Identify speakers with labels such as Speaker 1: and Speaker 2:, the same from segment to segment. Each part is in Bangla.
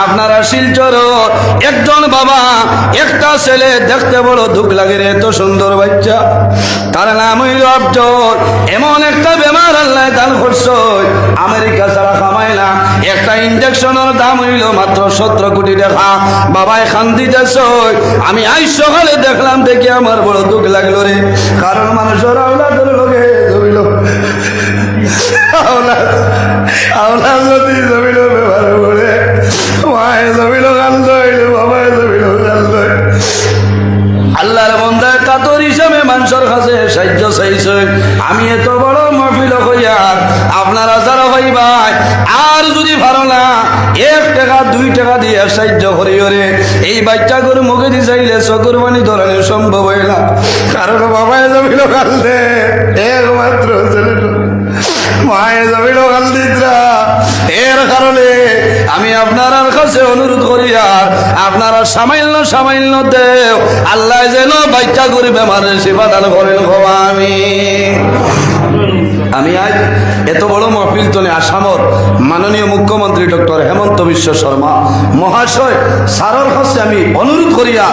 Speaker 1: আপনারা শিলচর একজন বাবা একটা ছেলে দেখতে বড় দুঃখ লাগে রে, এত সুন্দর বাচ্চা, তার নাম হইল আফজল। এমন একটা বেমার আল্লাহ দান করছে, আমেরিকা ছাড়া কামায় না। একটা ইনজেকশনের দাম হইল মাত্র 17 কোটি টাকা। বাবাই খান দিতেছে, আমি আজ সকালে দেখলাম, দেখি আমার বড় দুঃখ লাগলো রে। কারণ মানুষের আওলাদের লোকে জমিল, আওলাদ যদি জমিল ব্যবহার করে, মায়ে জমিল কান্দ হইল, বাবায় জমিল কান্দ। আল্লাহর বান্দা কাতর হিসাবে মানুষের কাছে সাহায্য চাইছে। আমি এত বড় মাহফিল হইয়ার আপনারা যারা ভাই ভাই আর যদি ভালো না 1 টাকা 2 টাকা দিয়ে সাহায্য করিও রে। এই বাচ্চাগুলোর মুখে দিয়ে চাইলে চকুর পানি ধরানো সম্ভব হয় না। কারণ বাবায় জমিল কান্দে, একমাত্র ছেলেটা মায়ে জমিল কান্দিত্রা। এর কারণে আমি আপনার কাছে অনুরোধ করি, আর আপনারা সামান্য দেও, আল্লাহ যেন বাচ্চা করে বেমারের সেবা দান করেন। আমি আজ এত বড় মহফিল তনে আসামর মাননীয় মুখ্যমন্ত্রী ডক্টর হেমন্ত বিশ্ব শর্মা মহাশয় স্যারের কাছে আমি অনুরোধ করিয়া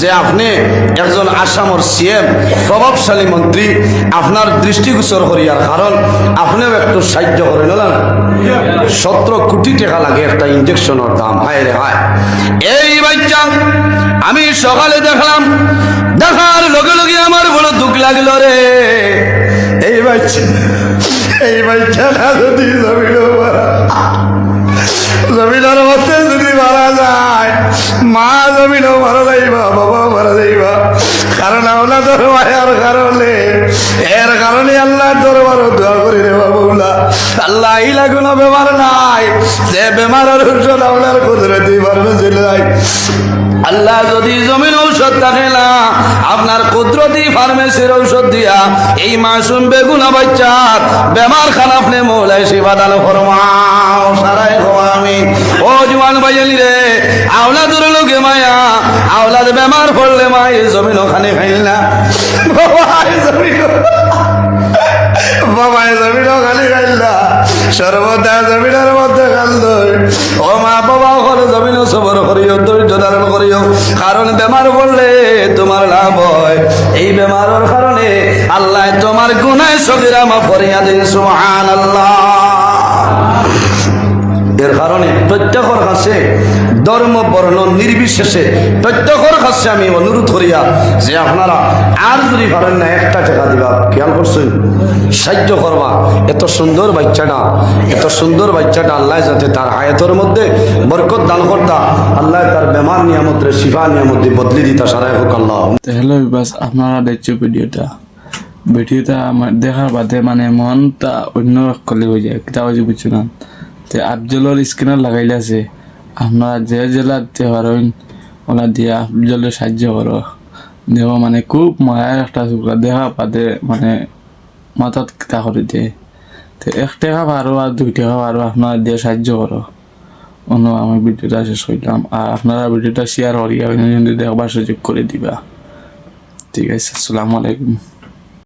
Speaker 1: যে আপনি একজন আসামর সিএম প্রভাবশালী মন্ত্রী, আপনার দৃষ্টিগোচর করিয়ার, কারণ আপনিও একটু সাহায্য করেন না। 17 কোটি টাকা লাগে একটা ইনজেকশনের দাম। হায় রে হায়, এই বাচ্চা আমি সকালে দেখলাম, দেখার লগে লগে আমার বড় দুঃখ লাগলো রে। এই বাচ্চাটা যদি জমিনের মধ্যে যদি মারা যায়, মা জমিনও মারা যাইবা, বাবা মারা যাইবা। কারণ আওলাদের মায়ার কারণে, এর কারণে আল্লাহ দরবার দোয়া করি রে বাবুলা। আল্লাহ ইলা কোনো বেমার নাই যে বেমারের ঔষধ আপনার কুদরতি পারবে নাই। আল্লাহ যদি জমিন ঔষধ থাকে না, আপনার কুদরতি ফার্মেসির ঔষধ দিয়া এই মাসুম বেগুনা বাচ্চার বেমার খান আপনি মৌলাই সেবা দান ফরমাও। সারাই আমি ও জুয়ান ভাইয়ালি রে, আওলাদের লোকে মায়া, আওলাদ বেমার পড়লে মাই জমিন ওখানে খাইল না, বাবাই জমিন খালি খাইল না, সর্বদা জমিনের মধ্যে কান্দ। ও মা বাবা হল জমিন সবর করিও, ধৈর্য ধারণ করিও, কারণ বেমার পড়লে তোমার লাভ হয়। এই বেমারের কারণে আল্লাহ তোমার গুনায় সগীরা মাফ করিয়া দেন। সুবহানাল্লাহ। এর কারণে প্রত্যেকের কাছে ধর্ম বর্ণ নির্বিশেষে প্রত্যেকের কাছে আমি অনুরোধ করিয়া যে আপনারা আর যদি পারেন না 1 টাকা দিবা, খেয়াল করছেন, সাহায্য করবা। এত সুন্দর বাচ্চাটা আল্লাহ যাতে তার হায়াতের মধ্যে বরকত দান করতা, আল্লাহ তার বেমার নিয়ামত রে শিফা নিয়ামত বদলি দিতা। সারাই হোক আল্লাহ।
Speaker 2: হ্যালো বাস, আপনারা দেখছো ভিডিওটা আমার দেখার বাদে মানে মনটা অন্য কলে হয়ে যায়, কিতা হয়েছে বুঝছো না। আফজলের স্ক্যানার লাগাইলে আছে, আপনারা যে জেলাতে পারেন ওলা দিয়ে আফজলের সাহায্য করো। দেখো মানে খুব মায়ের একটা চুকরা দেখা পাতে মানে মাথাত কিতা করে দিয়ে 1 টাকা পারো আর 2 টাকা পারো, আপনারা দিয়ে সাহায্য করো। অন্য আমার ভিডিওটা শেষ করলাম, আর আপনারা ভিডিওটা শেয়ার করিয়া দেখবার সুযোগ করে দিবা। ঠিক আছে, আসসালামু আলাইকুম।